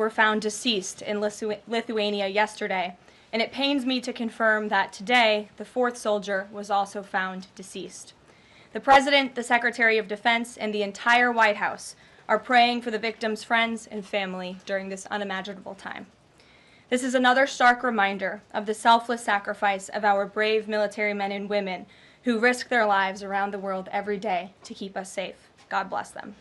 were found deceased in Lithuania yesterday, and it pains me to confirm that today the fourth soldier was also found deceased. The President, the Secretary of Defense, and the entire White House are praying for the victims' friends and family during this unimaginable time. This is another stark reminder of the selfless sacrifice of our brave military men and women who risk their lives around the world every day to keep us safe. God bless them.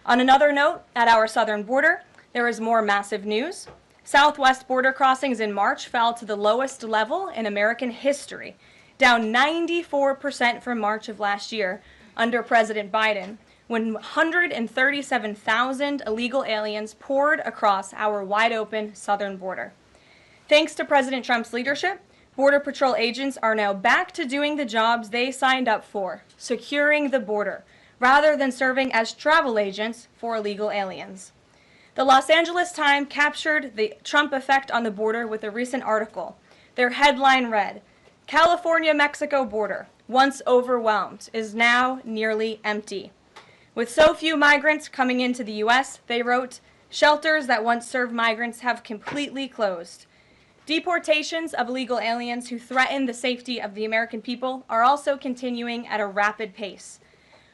On another note, at our southern border, there is more massive news. Southwest border crossings in March fell to the lowest level in American history, down 94% from March of last year under President Biden, when 137,000 illegal aliens poured across our wide-open southern border. Thanks to President Trump's leadership, Border Patrol agents are now back to doing the jobs they signed up for, securing the border, rather than serving as travel agents for illegal aliens. The Los Angeles Times captured the Trump effect on the border with a recent article. Their headline read, "California-Mexico border, once overwhelmed, is now nearly empty." With so few migrants coming into the U.S., they wrote, "Shelters that once served migrants have completely closed." Deportations of illegal aliens who threaten the safety of the American people are also continuing at a rapid pace.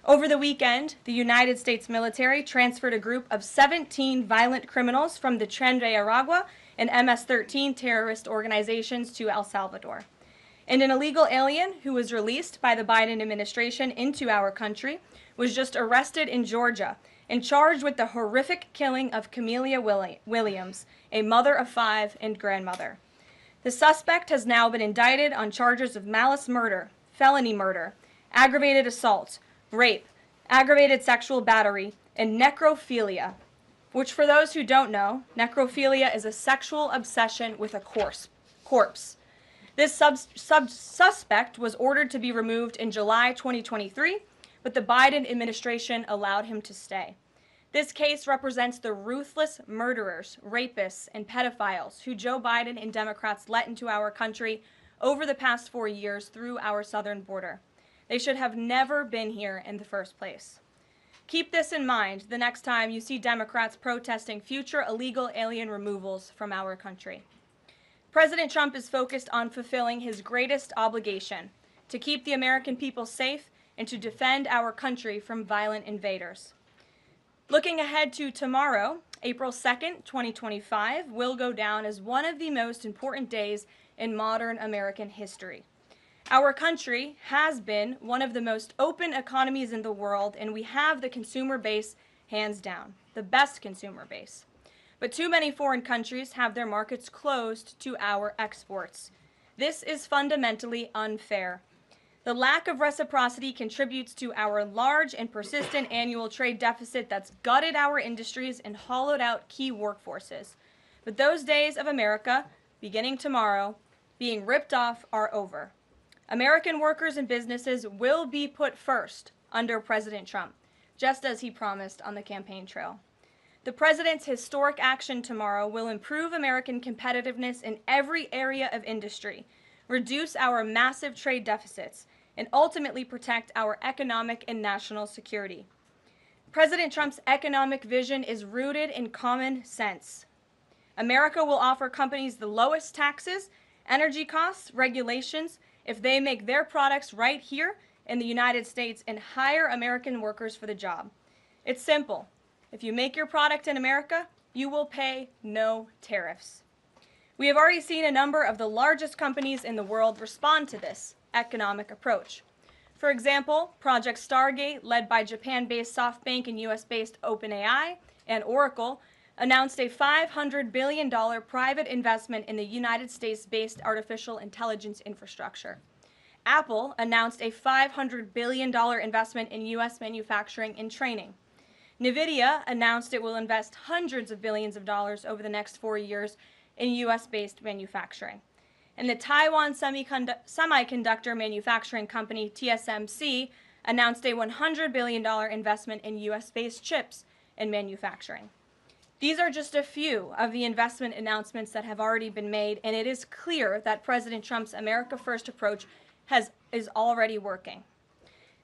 Over the weekend, the United States military transferred a group of 17 violent criminals from the Tren de Aragua and MS-13 terrorist organizations to El Salvador. And an illegal alien who was released by the Biden administration into our country was just arrested in Georgia and charged with the horrific killing of Camelia Williams, a mother of 5 and grandmother. The suspect has now been indicted on charges of malice murder, felony murder, aggravated assault, rape, aggravated sexual battery, and necrophilia, which, for those who don't know, necrophilia is a sexual obsession with a corpse. This suspect was ordered to be removed in July 2023, but the Biden administration allowed him to stay. This case represents the ruthless murderers, rapists, and pedophiles who Joe Biden and Democrats let into our country over the past 4 years through our southern border. They should have never been here in the first place. Keep this in mind the next time you see Democrats protesting future illegal alien removals from our country. President Trump is focused on fulfilling his greatest obligation, to keep the American people safe and to defend our country from violent invaders. Looking ahead to tomorrow, April 2nd, 2025, will go down as one of the most important days in modern American history. Our country has been one of the most open economies in the world, and we have the consumer base hands down, the best consumer base. But too many foreign countries have their markets closed to our exports. This is fundamentally unfair. The lack of reciprocity contributes to our large and persistent annual trade deficit that's gutted our industries and hollowed out key workforces. But those days of America, beginning tomorrow, being ripped off are over. American workers and businesses will be put first under President Trump, just as he promised on the campaign trail. The president's historic action tomorrow will improve American competitiveness in every area of industry, reduce our massive trade deficits, and ultimately protect our economic and national security. President Trump's economic vision is rooted in common sense. America will offer companies the lowest taxes, energy costs, regulations, if they make their products right here in the United States and hire American workers for the job. It's simple. If you make your product in America, you will pay no tariffs. We have already seen a number of the largest companies in the world respond to this economic approach. For example, Project Stargate, led by Japan-based SoftBank and US-based OpenAI, and Oracle, announced a $500 billion private investment in the United States-based artificial intelligence infrastructure. Apple announced a $500 billion investment in U.S. manufacturing and training. NVIDIA announced it will invest hundreds of billions of dollars over the next 4 years in U.S.-based manufacturing. And the Taiwan semiconductor manufacturing company TSMC announced a $100 billion investment in U.S.-based chips and manufacturing. These are just a few of the investment announcements that have already been made, and it is clear that President Trump's America First approach is already working.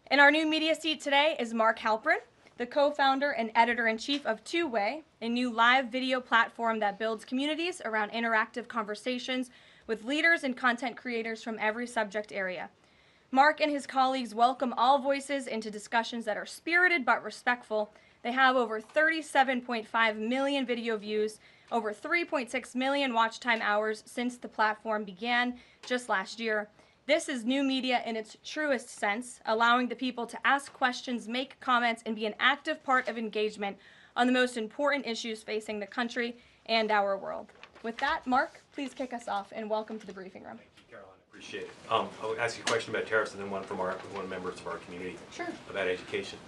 In our new media seat today is Mark Halperin, the co-founder and editor-in-chief of Two Way, a new live video platform that builds communities around interactive conversations with leaders and content creators from every subject area. Mark and his colleagues welcome all voices into discussions that are spirited but respectful. They have over 37.5 million video views, over 3.6 million watch time hours since the platform began just last year. This is new media in its truest sense, allowing the people to ask questions, make comments, and be an active part of engagement on the most important issues facing the country and our world. With that, Mark, please kick us off, and welcome to the briefing room. Thank you, Caroline. Appreciate it. I'll ask you a question about tariffs and then one from one members of our community about education.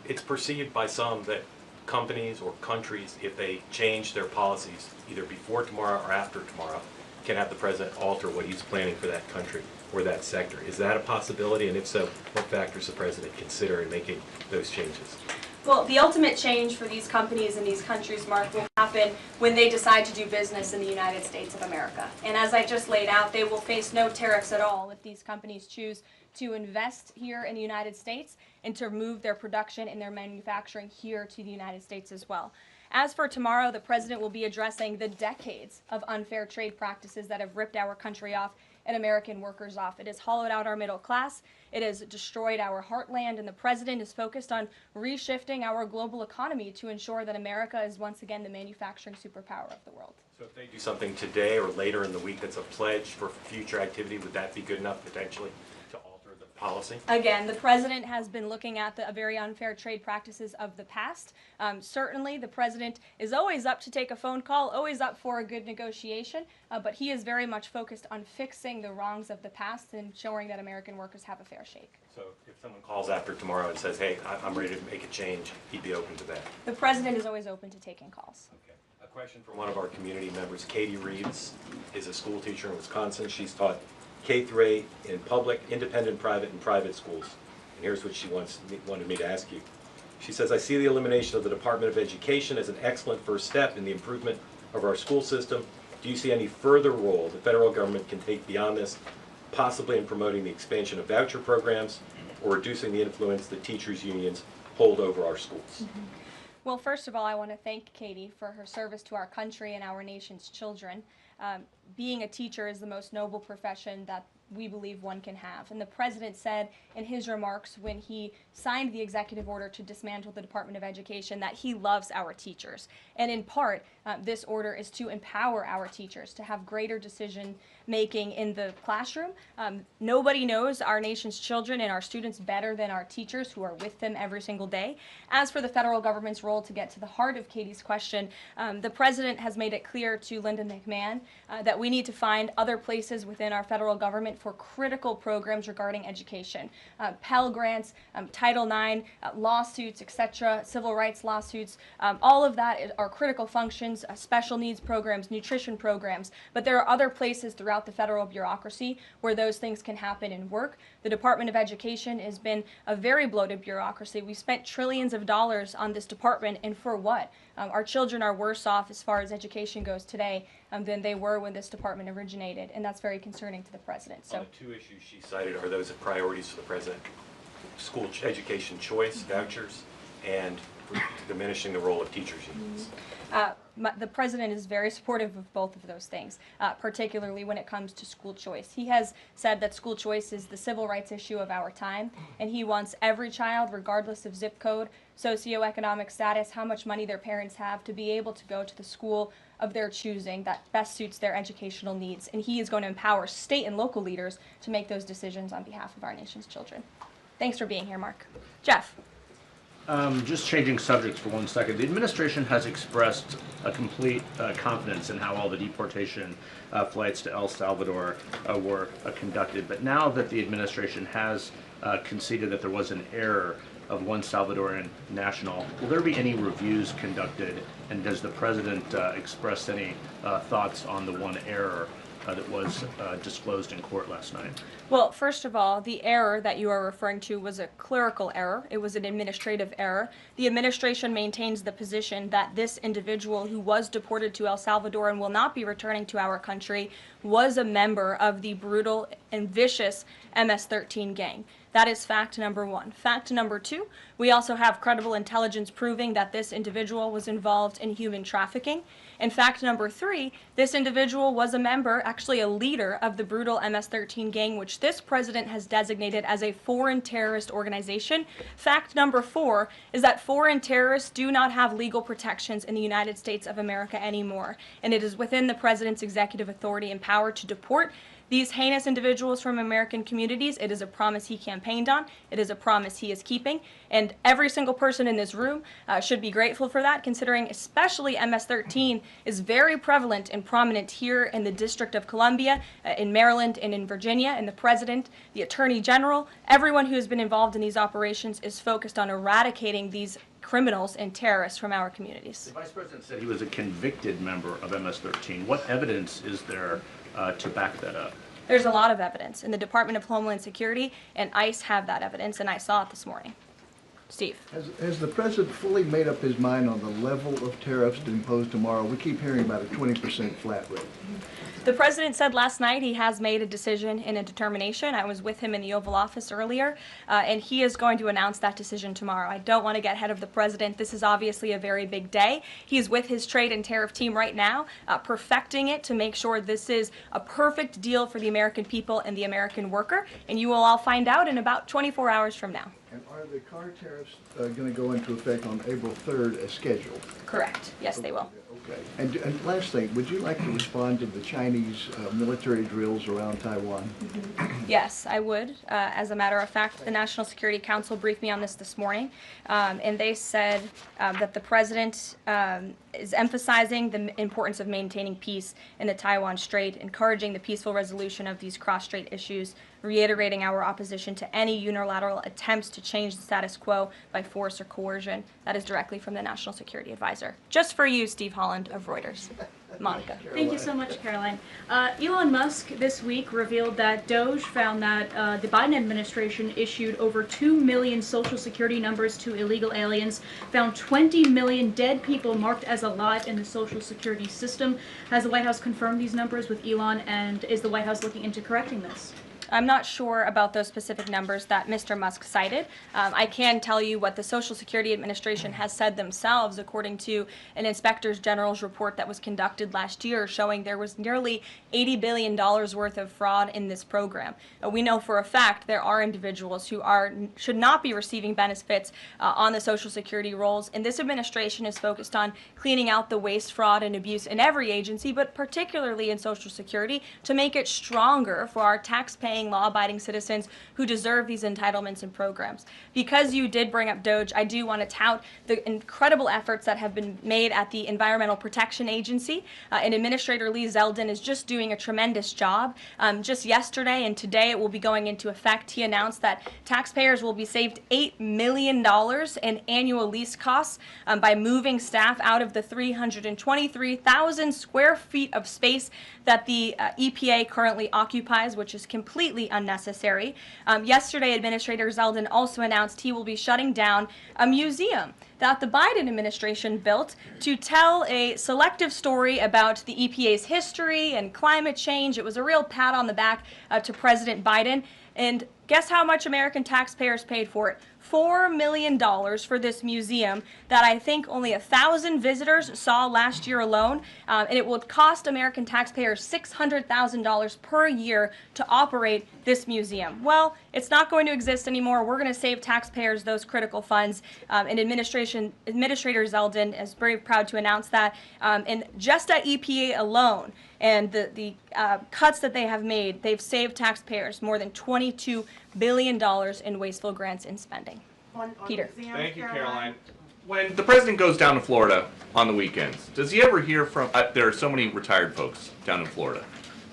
It's perceived by some that companies or countries, if they change their policies either before tomorrow or after tomorrow, can have the president alter what he's planning for that country or that sector. Is that a possibility? And if so, what factors the president consider in making those changes? Well, the ultimate change for these companies and these countries, Mark, will happen when they decide to do business in the United States of America. And as I just laid out, they will face no tariffs at all if these companies choose to invest here in the United States and to move their production and their manufacturing here to the United States as well. As for tomorrow, the president will be addressing the decades of unfair trade practices that have ripped our country off and American workers off. It has hollowed out our middle class. It has destroyed our heartland, and the president is focused on reshifting our global economy to ensure that America is once again the manufacturing superpower of the world. So if they do something today or later in the week that's a pledge for future activity, would that be good enough potentially to alter the policy? Again, the president has been looking at the very unfair trade practices of the past. Certainly, the president is always up to take a phone call, always up for a good negotiation, but he is very much focused on fixing the wrongs of the past and ensuring that American workers have a fair shake. So if someone calls after tomorrow and says, hey, I'm ready to make a change, he'd be open to that? The president is always open to taking calls. Okay. A question from one of our community members. Katie Reeves is a school teacher in Wisconsin. She's taught K through 8 in public, independent, private, and private schools. And here's what she wanted me to ask you. She says, I see the elimination of the Department of Education as an excellent first step in the improvement of our school system. Do you see any further role the federal government can take beyond this, possibly in promoting the expansion of voucher programs or reducing the influence that teachers' unions hold over our schools? Well, first of all, I want to thank Katie for her service to our country and our nation's children. Being a teacher is the most noble profession that we believe one can have. And the president said in his remarks when he signed the executive order to dismantle the Department of Education that he loves our teachers. And in part, this order is to empower our teachers to have greater decision making in the classroom. Nobody knows our nation's children and our students better than our teachers who are with them every single day. As for the federal government's role, to get to the heart of Katie's question, the president has made it clear to Linda McMahon that we need to find other places within our federal government for critical programs regarding education. Pell Grants, Title IX, lawsuits, etc., civil rights lawsuits, all of that are critical functions, special needs programs, nutrition programs, but there are other places throughout the federal bureaucracy where those things can happen and work. The Department of Education has been a very bloated bureaucracy. We spent trillions of dollars on this department, and for what? Our children are worse off as far as education goes today than they were when this department originated, and that's very concerning to the president. So, the two issues she cited, are those priorities for the president? School education choice, vouchers, and diminishing the role of teachers' unions. The president is very supportive of both of those things, particularly when it comes to school choice. He has said that school choice is the civil rights issue of our time, and he wants every child, regardless of zip code, socioeconomic status, how much money their parents have, to be able to go to the school of their choosing that best suits their educational needs. And he is going to empower state and local leaders to make those decisions on behalf of our nation's children. Thanks for being here, Mark. Jeff. Just changing subjects for 1 second. The administration has expressed a complete confidence in how all the deportation flights to El Salvador were conducted. But now that the administration has conceded that there was an error of one Salvadoran national, will there be any reviews conducted? And does the president express any thoughts on the one error that was disclosed in court last night? Well, first of all, the error that you are referring to was a clerical error. It was an administrative error. The administration maintains the position that this individual who was deported to El Salvador and will not be returning to our country was a member of the brutal and vicious MS-13 gang. That is fact number one. Fact number two, we also have credible intelligence proving that this individual was involved in human trafficking. And fact number three, this individual was a member, actually a leader, of the brutal MS-13 gang, which this president has designated as a foreign terrorist organization. Fact number four is that foreign terrorists do not have legal protections in the United States of America anymore, and it is within the president's executive authority and power to deport these heinous individuals from American communities. It is a promise he campaigned on. It is a promise he is keeping. And every single person in this room should be grateful for that, considering especially MS-13 is very prevalent and prominent here in the District of Columbia, in Maryland, and in Virginia. And the president, the attorney general, everyone who has been involved in these operations is focused on eradicating these criminals and terrorists from our communities. The vice president said he was a convicted member of MS-13. What evidence is there to back that up? There's a lot of evidence, and the Department of Homeland Security and ICE have that evidence, and I saw it this morning. Steve. Has the president fully made up his mind on the level of tariffs to impose tomorrow? We keep hearing about a 20% flat rate. The president said last night he has made a decision and a determination. I was with him in the Oval Office earlier, and he is going to announce that decision tomorrow. I don't want to get ahead of the president. This is obviously a very big day. He's with his trade and tariff team right now, perfecting it to make sure this is a perfect deal for the American people and the American worker, and you will all find out in about 24 hours from now. And are the car tariffs going to go into effect on April 3rd as scheduled? Correct. Yes, they will. Okay. And last thing, would you like to respond to the Chinese military drills around Taiwan? Yes, I would. As a matter of fact, the National Security Council briefed me on this morning, and they said that the president is emphasizing the importance of maintaining peace in the Taiwan Strait, encouraging the peaceful resolution of these cross-strait issues, reiterating our opposition to any unilateral attempts to change the status quo by force or coercion. That is directly from the National Security Advisor. Just for you, Steve Holland of Reuters. Monica. Thank you so much, Caroline. Elon Musk this week revealed that Doge found that the Biden administration issued over 2 million Social Security numbers to illegal aliens, found 20 million dead people marked as alive in the Social Security system. Has the White House confirmed these numbers with Elon, and is the White House looking into correcting this? I'm not sure about those specific numbers that Mr. Musk cited. I can tell you what the Social Security Administration has said themselves, according to an Inspector General's report that was conducted last year, showing there was nearly $80 billion worth of fraud in this program. We know for a fact there are individuals who should not be receiving benefits on the Social Security rolls, and this administration is focused on cleaning out the waste, fraud, and abuse in every agency, but particularly in Social Security, to make it stronger for our tax-paying, law-abiding citizens who deserve these entitlements and programs. Because you did bring up Doge, I do want to tout the incredible efforts that have been made at the Environmental Protection Agency, and Administrator Lee Zeldin is just doing a tremendous job. Just yesterday and today it will be going into effect. He announced that taxpayers will be saved $8 million in annual lease costs by moving staff out of the 323,000 square feet of space that the EPA currently occupies, which is completely unnecessary. Yesterday, Administrator Zeldin also announced he will be shutting down a museum that the Biden administration built to tell a selective story about the EPA's history and climate change. It was a real pat on the back to President Biden. And guess how much American taxpayers paid for it? $4 million for this museum that I think only 1,000 visitors saw last year alone, and it will cost American taxpayers $600,000 per year to operate this museum. Well, it's not going to exist anymore. We're going to save taxpayers those critical funds, and Administrator Zeldin is very proud to announce that. And just at EPA alone, and the cuts that they have made, they've saved taxpayers more than $22 billion in wasteful grants and spending. Peter. Thank you, Caroline. When the president goes down to Florida on the weekends, does he ever hear from, there are so many retired folks down in Florida,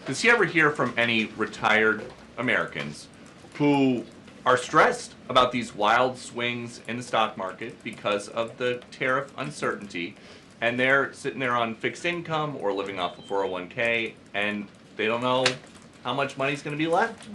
does he ever hear from any retired Americans who are stressed about these wild swings in the stock market because of the tariff uncertainty, and they're sitting there on fixed income or living off a 401k, and they don't know how much money's going to be left?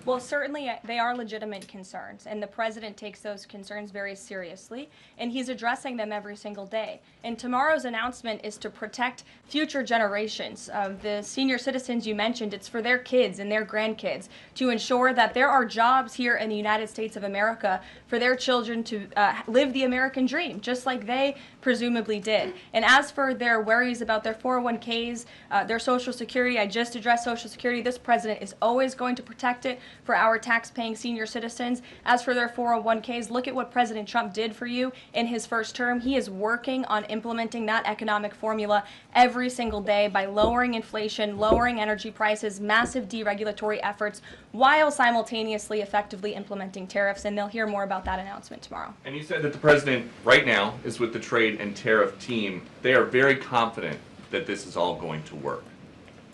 Well, certainly they are legitimate concerns, and the president takes those concerns very seriously, and he's addressing them every single day. And tomorrow's announcement is to protect future generations of the senior citizens you mentioned. It's for their kids and their grandkids to ensure that there are jobs here in the United States of America for their children to live the American dream, just like they presumably did. And as for their worries about their 401ks, their Social Security, I just addressed Social Security. This president is always going to protect it for our tax-paying senior citizens. As for their 401ks, look at what President Trump did for you in his first term. He is working on implementing that economic formula every single day by lowering inflation, lowering energy prices, massive deregulatory efforts, while simultaneously effectively implementing tariffs. And they'll hear more about that announcement tomorrow. And you said that the president right now is with the trade and tariff team. They are very confident that this is all going to work.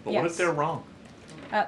But what if Yes. they're wrong?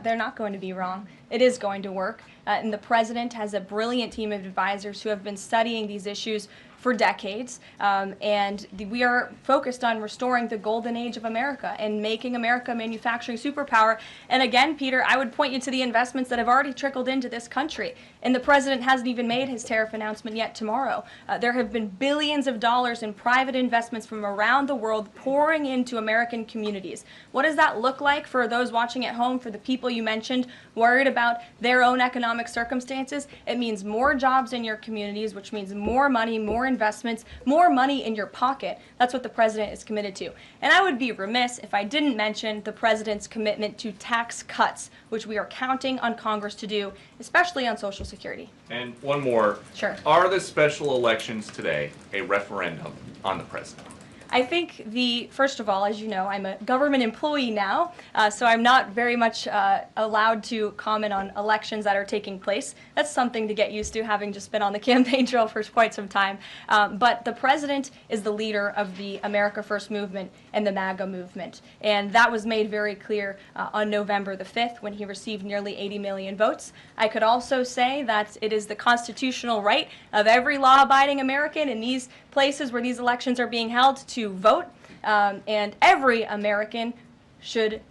They're not going to be wrong. It is going to work. And the president has a brilliant team of advisors who have been studying these issues for decades. We are focused on restoring the golden age of America and making America a manufacturing superpower. And again, Peter, I would point you to the investments that have already trickled into this country. And the president hasn't even made his tariff announcement yet tomorrow. There have been billions of dollars in private investments from around the world pouring into American communities. What does that look like for those watching at home, for the people you mentioned worried about their own economic circumstances? It means more jobs in your communities, which means more money, more investments, more money in your pocket. That's what the president is committed to. And I would be remiss if I didn't mention the president's commitment to tax cuts, which we are counting on Congress to do, especially on Social Security. And one more. Sure. Are the special elections today a referendum on the president? I think first of all, as you know, I'm a government employee now, so I'm not very much allowed to comment on elections that are taking place. That's something to get used to, having just been on the campaign trail for quite some time. But the president is the leader of the America First movement and the MAGA movement. And that was made very clear on November the 5th when he received nearly 80 million votes. I could also say that it is the constitutional right of every law-abiding American in these places where these elections are being held to vote, and every American should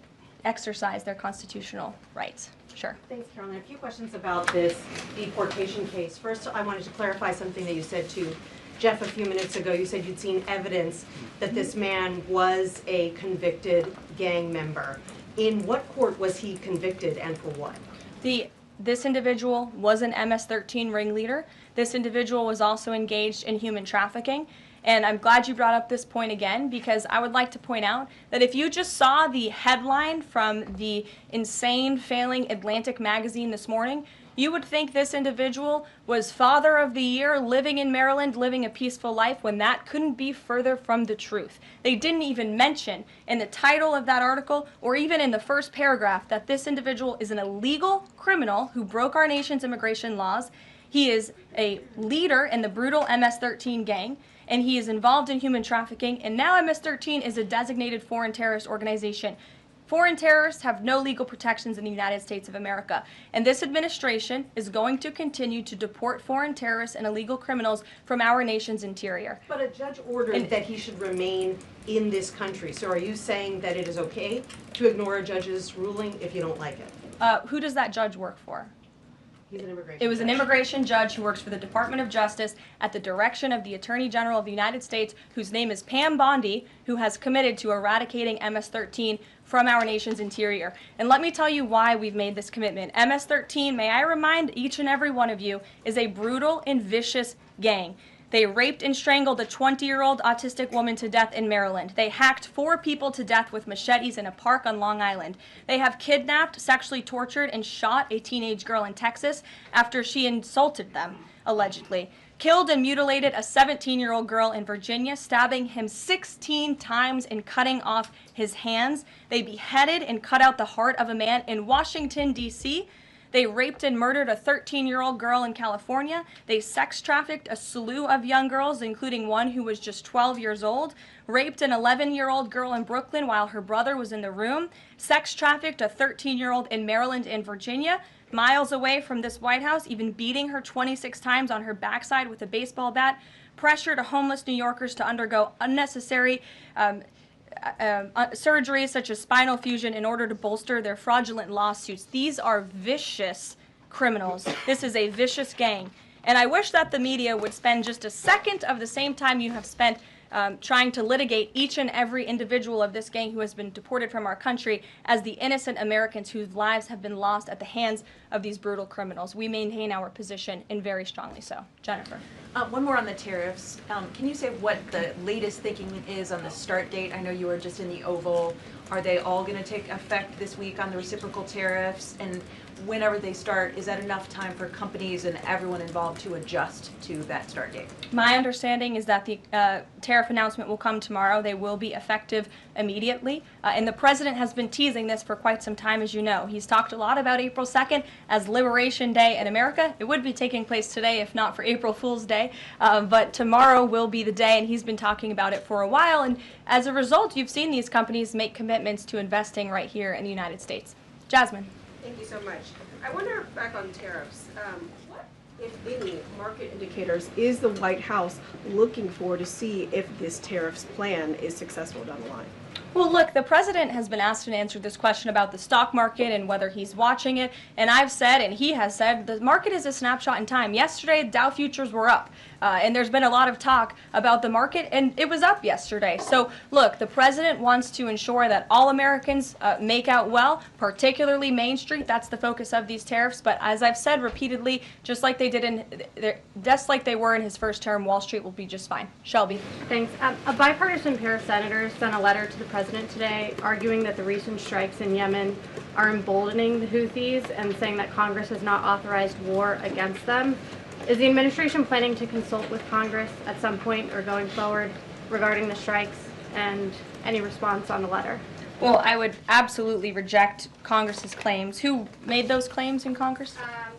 exercise their constitutional rights. Sure. Thanks, Caroline. A few questions about this deportation case. First, I wanted to clarify something that you said to Jeff a few minutes ago. You said you'd seen evidence that this man was a convicted gang member. In what court was he convicted and for what? This individual was an MS-13 ringleader. This individual was also engaged in human trafficking. And I'm glad you brought up this point again, because I would like to point out that if you just saw the headline from the insane, failing Atlantic magazine this morning, you would think this individual was Father of the Year, living in Maryland, living a peaceful life, when that couldn't be further from the truth. They didn't even mention in the title of that article, or even in the first paragraph, that this individual is an illegal criminal who broke our nation's immigration laws. He is a leader in the brutal MS-13 gang, and he is involved in human trafficking, and now MS-13 is a designated foreign terrorist organization. Foreign terrorists have no legal protections in the United States of America, and this administration is going to continue to deport foreign terrorists and illegal criminals from our nation's interior. But a judge ordered that he should remain in this country. So are you saying that it is okay to ignore a judge's ruling if you don't like it? Who does that judge work for? He's an immigration It was an judge. immigration judge who works for the Department of Justice at the direction of the Attorney General of the United States, whose name is Pam Bondi, who has committed to eradicating MS-13 from our nation's interior. And let me tell you why we've made this commitment. MS-13, may I remind each and every one of you, is a brutal and vicious gang. They raped and strangled a 20-year-old autistic woman to death in Maryland. They hacked 4 people to death with machetes in a park on Long Island. They have kidnapped, sexually tortured, and shot a teenage girl in Texas after she insulted them, allegedly. Killed and mutilated a 17-year-old girl in Virginia, stabbing him 16 times and cutting off his hands. They beheaded and cut out the heart of a man in Washington, D.C. They raped and murdered a 13-year-old girl in California. They sex trafficked a slew of young girls, including one who was just 12 years old. Raped an 11-year-old girl in Brooklyn while her brother was in the room. Sex trafficked a 13-year-old in Maryland and Virginia, miles away from this White House, even beating her 26 times on her backside with a baseball bat. Pressured homeless New Yorkers to undergo unnecessary surgeries such as spinal fusion in order to bolster their fraudulent lawsuits. These are vicious criminals. This is a vicious gang. And I wish that the media would spend just a second of the same time you have spent trying to litigate each and every individual of this gang who has been deported from our country as the innocent Americans whose lives have been lost at the hands of these brutal criminals. We maintain our position, and very strongly so. Jennifer. One more on the tariffs. Can you say what the latest thinking is on the start date? I know you were just in the Oval. Are they all going to take effect this week on the reciprocal tariffs? And whenever they start, is that enough time for companies and everyone involved to adjust to that start date? My understanding is that the tariff announcement will come tomorrow. They will be effective immediately. And the president has been teasing this for quite some time, as you know. He's talked a lot about April 2nd as Liberation Day in America. It would be taking place today if not for April Fool's Day. But tomorrow will be the day, and he's been talking about it for a while. And as a result, you've seen these companies make commitments to investing right here in the United States. Jasmine. Thank you so much. I wonder, back on tariffs, what, if any, market indicators is the White House looking for to see if this tariffs plan is successful down the line? Well, look, the president has been asked and answered this question about the stock market and whether he's watching it. And I've said, and he has said, the market is a snapshot in time. Yesterday, Dow futures were up. And there's been a lot of talk about the market, and it was up yesterday. So, look, the president wants to ensure that all Americans make out well, particularly Main Street. That's the focus of these tariffs. But as I've said repeatedly, just like they were in his first term, Wall Street will be just fine. Shelby. Thanks. A bipartisan pair of senators sent a letter to the president today arguing that the recent strikes in Yemen are emboldening the Houthis and saying that Congress has not authorized war against them. Is the administration planning to consult with Congress at some point or going forward regarding the strikes, and any response on the letter? Well, I would absolutely reject Congress's claims. Who made those claims in Congress?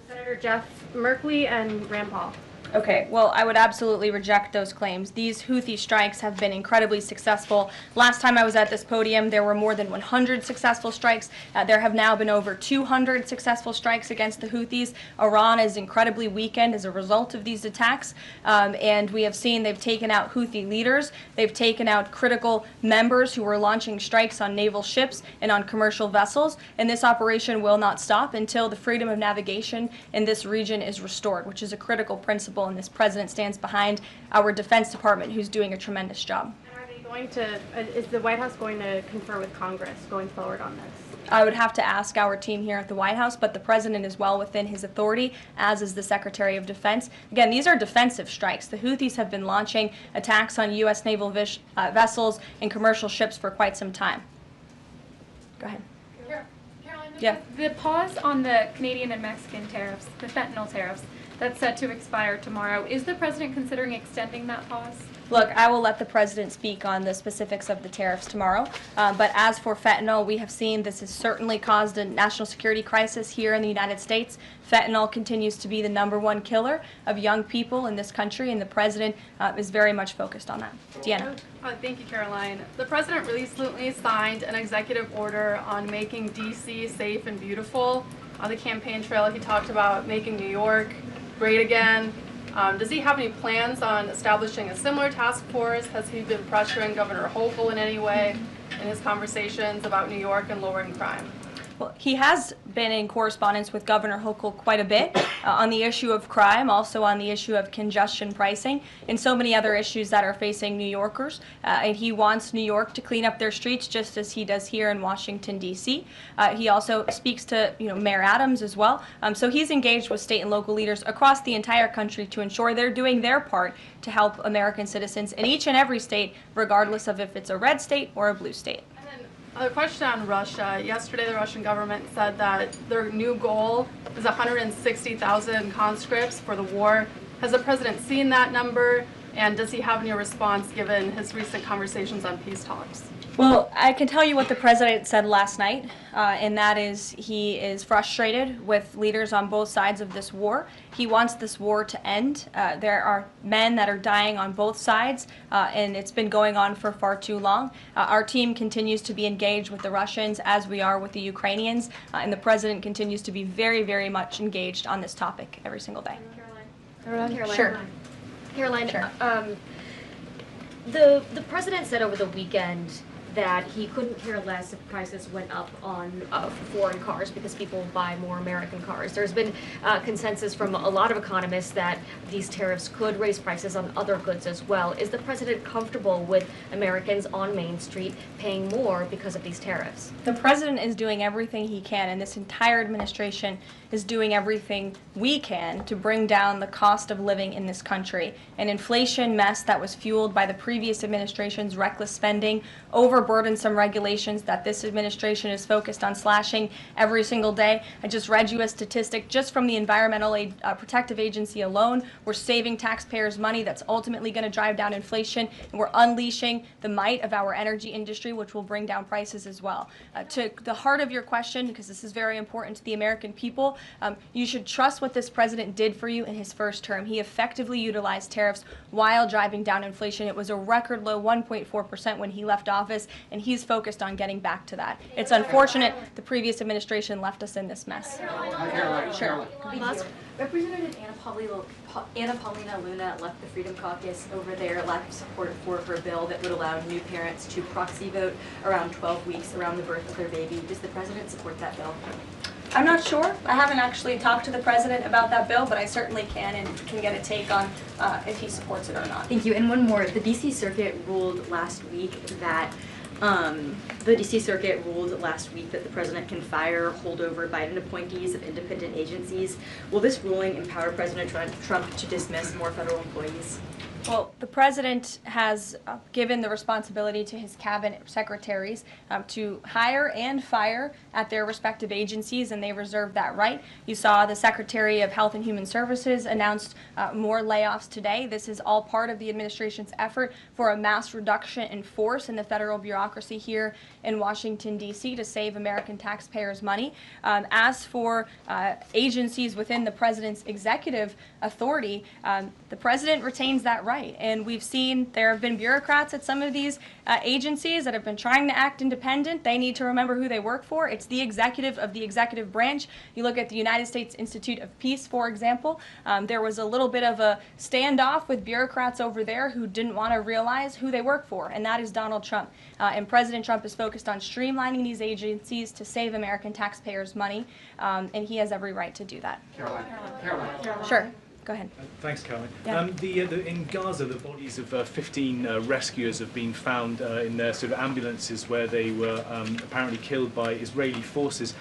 Senator Jeff Merkley and Rand Paul. Okay, well, I would absolutely reject those claims. These Houthi strikes have been incredibly successful. Last time I was at this podium, there were more than 100 successful strikes. There have now been over 200 successful strikes against the Houthis. Iran is incredibly weakened as a result of these attacks, and we have seen they've taken out Houthi leaders. They've taken out critical members who were launching strikes on naval ships and on commercial vessels, and this operation will not stop until the freedom of navigation in this region is restored, which is a critical principle. And this president stands behind our Defense Department, who's doing a tremendous job. And are they going to, is the White House going to confer with Congress going forward on this? I would have to ask our team here at the White House, but the president is well within his authority, as is the Secretary of Defense. Again, these are defensive strikes. The Houthis have been launching attacks on U.S. naval vessels and commercial ships for quite some time. Go ahead. Caroline, Yeah. The pause on the Canadian and Mexican tariffs, the fentanyl tariffs, that's set to expire tomorrow. Is the president considering extending that pause? Look, I will let the president speak on the specifics of the tariffs tomorrow. But as for fentanyl, we have seen this has certainly caused a national security crisis here in the United States. Fentanyl continues to be the #1 killer of young people in this country, and the president is very much focused on that. Deanna. Thank you, Caroline. The president recently signed an executive order on making D.C. safe and beautiful. On the campaign trail, he talked about making New York great again. Does he have any plans on establishing a similar task force? Has he been pressuring Governor Hochul in any way in his conversations about New York and lowering crime? Well, he has been in correspondence with Governor Hochul quite a bit on the issue of crime, also on the issue of congestion pricing, and so many other issues that are facing New Yorkers. And he wants New York to clean up their streets just as he does here in Washington, D.C. He also speaks to Mayor Adams as well. So he's engaged with state and local leaders across the entire country to ensure they're doing their part to help American citizens in each and every state, regardless of if it's a red state or a blue state. A question on Russia. Yesterday, the Russian government said that their new goal is 160,000 conscripts for the war. Has the president seen that number, and does he have any response given his recent conversations on peace talks? Well, I can tell you what the president said last night, and that is he is frustrated with leaders on both sides of this war. He wants this war to end. There are men that are dying on both sides, and it's been going on for far too long. Our team continues to be engaged with the Russians as we are with the Ukrainians, and the president continues to be very, very much engaged on this topic every single day. Caroline. Sure. Caroline, Sure. The president said over the weekend that he couldn't care less if prices went up on foreign cars because people buy more American cars. There's been consensus from a lot of economists that these tariffs could raise prices on other goods as well. Is the president comfortable with Americans on Main Street paying more because of these tariffs? The president is doing everything he can, and this entire administration is doing everything we can to bring down the cost of living in this country. An inflation mess that was fueled by the previous administration's reckless spending, overburdensome regulations that this administration is focused on slashing every single day. I just read you a statistic just from the Environmental Protective Agency alone. We're saving taxpayers money that's ultimately going to drive down inflation, and we're unleashing the might of our energy industry, which will bring down prices as well. To the heart of your question, because this is very important to the American people, you should trust what this president did for you in his first term. He effectively utilized tariffs while driving down inflation. It was a record low 1.4% when he left office, and he's focused on getting back to that. It's unfortunate the previous administration left us in this mess. Sure. Representative Anna Paulina Luna left the Freedom Caucus over their lack of support for her bill that would allow new parents to proxy vote around 12 weeks around the birth of their baby. Does the president support that bill? I'm not sure. I haven't actually talked to the president about that bill, but I certainly can and can get a take on if he supports it or not. Thank you. And one more. The D.C. Circuit ruled last week that the president can fire holdover Biden appointees of independent agencies. Will this ruling empower President Trump to dismiss more federal employees? Well, the president has given the responsibility to his cabinet secretaries to hire and fire at their respective agencies, and they reserve that right. You saw the Secretary of Health and Human Services announced more layoffs today. This is all part of the administration's effort for a mass reduction in force in the federal bureaucracy here in Washington, D.C. to save American taxpayers money. As for agencies within the president's executive authority, the president retains that right. And we've seen there have been bureaucrats at some of these agencies that have been trying to act independent. They need to remember who they work for. It's the executive of the executive branch. You look at the United States Institute of Peace, for example. There was a little bit of a standoff with bureaucrats over there who didn't want to realize who they work for, and that is Donald Trump. And President Trump is focused on streamlining these agencies to save American taxpayers money, and he has every right to do that. Karoline. Sure. Go ahead. Thanks, Caroline. Yeah. In Gaza, the bodies of 15 rescuers have been found in their sort of ambulances where they were apparently killed by Israeli forces.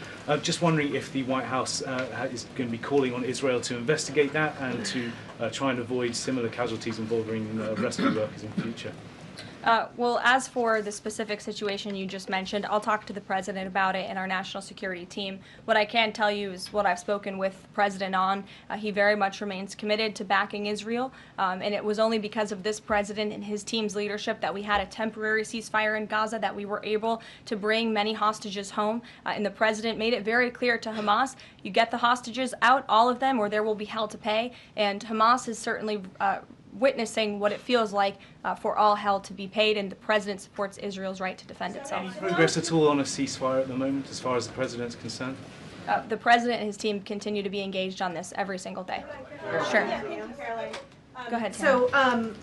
Just wondering if the White House is going to be calling on Israel to investigate that and to try and avoid similar casualties involving rescue workers in future. Well, as for the specific situation you just mentioned, I'll talk to the president about it and our national security team. What I can tell you is what I've spoken with the president on. He very much remains committed to backing Israel, and it was only because of this president and his team's leadership that we had a temporary ceasefire in Gaza, that we were able to bring many hostages home. And the president made it very clear to Hamas, you get the hostages out, all of them, or there will be hell to pay. And Hamas is certainly witnessing what it feels like for all hell to be paid, and the president supports Israel's right to defend itself. Any progress at all on a ceasefire at the moment, as far as the president's concerned? The president and his team continue to be engaged on this every single day. Sure. Go ahead, Tamara. So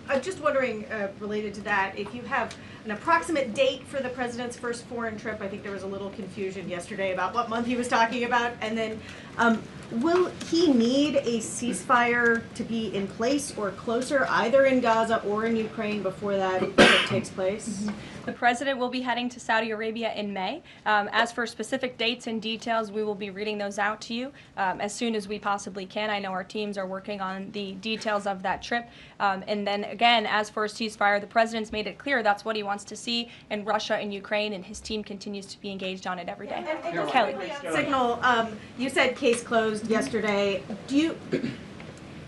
I'm just wondering, related to that, if you have an approximate date for the president's first foreign trip. I think there was a little confusion yesterday about what month he was talking about. And then will he need a ceasefire to be in place or closer, either in Gaza or in Ukraine, before that trip takes place? Mm-hmm. The president will be heading to Saudi Arabia in May. As for specific dates and details, we will be reading those out to you as soon as we possibly can. I know our teams are working on the details of that trip. And then again, as for a ceasefire, the president's made it clear that's what he wants to see in Russia and Ukraine, and his team continues to be engaged on it every day. And Kelly. Signal, you said case closed yesterday. Do you,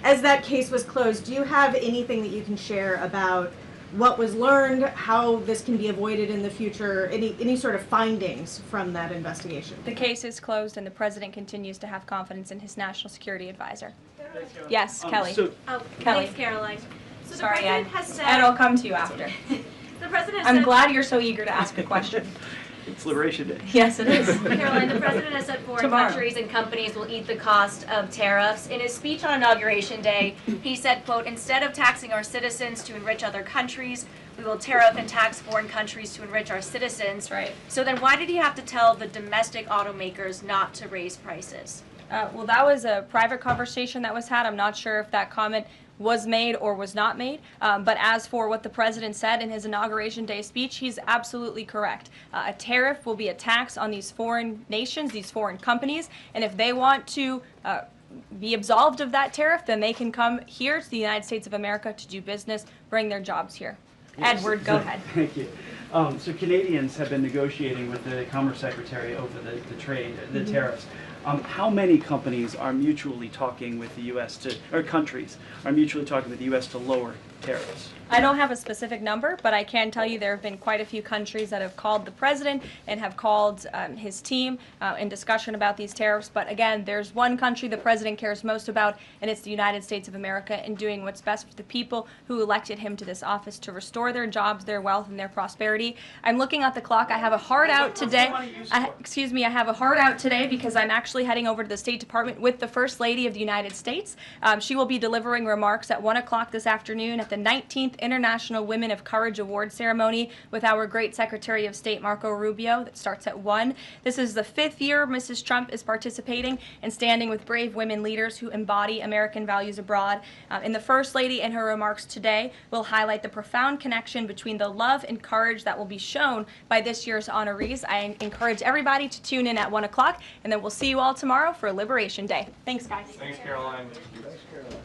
as that case was closed, do you have anything that you can share about what was learned, how this can be avoided in the future, any sort of findings from that investigation? The case is closed, and the president continues to have confidence in his national security advisor. Yes, Kelly. Kelly. Thanks, Karoline. So Sorry, the president Ed. has said, Ed, I'll come to you after. The president I'm said, glad you're so eager to ask a question. It's Liberation Day. Yes, it is. Caroline, the president has said foreign countries and companies will eat the cost of tariffs. In his speech on Inauguration Day, he said, quote, "Instead of taxing our citizens to enrich other countries, we will tariff and tax foreign countries to enrich our citizens. Right. So then why did he have to tell the domestic automakers not to raise prices? Well, that was a private conversation that was had. I'm not sure if that comment was made or was not made. But as for what the president said in his inauguration day speech, he's absolutely correct. A tariff will be a tax on these foreign nations, these foreign companies, and if they want to be absolved of that tariff, then they can come here to the United States of America to do business, bring their jobs here. Yes. Edward, go ahead. Thank you. So Canadians have been negotiating with the Commerce Secretary over the trade, the tariffs. How many companies are mutually talking with the U.S. or countries are mutually talking with the U.S. to lower tariffs? I don't have a specific number, but I can tell you there have been quite a few countries that have called the president and have called his team in discussion about these tariffs. But again, there's one country the president cares most about, and it's the United States of America, and doing what's best for the people who elected him to this office to restore their jobs, their wealth, and their prosperity. I'm looking at the clock. I have a hard out today. I have a hard out today because I'm actually heading over to the State Department with the First Lady of the United States. She will be delivering remarks at 1 o'clock this afternoon at the 19th International Women of Courage Award ceremony with our great Secretary of State Marco Rubio that starts at 1. This is the 5th year Mrs. Trump is participating and standing with brave women leaders who embody American values abroad. And the First Lady in her remarks today will highlight the profound connection between the love and courage that will be shown by this year's honorees. I encourage everybody to tune in at 1 o'clock, and then we'll see you all tomorrow for Liberation Day. Thanks, guys. Thanks, Caroline. Thanks, Caroline.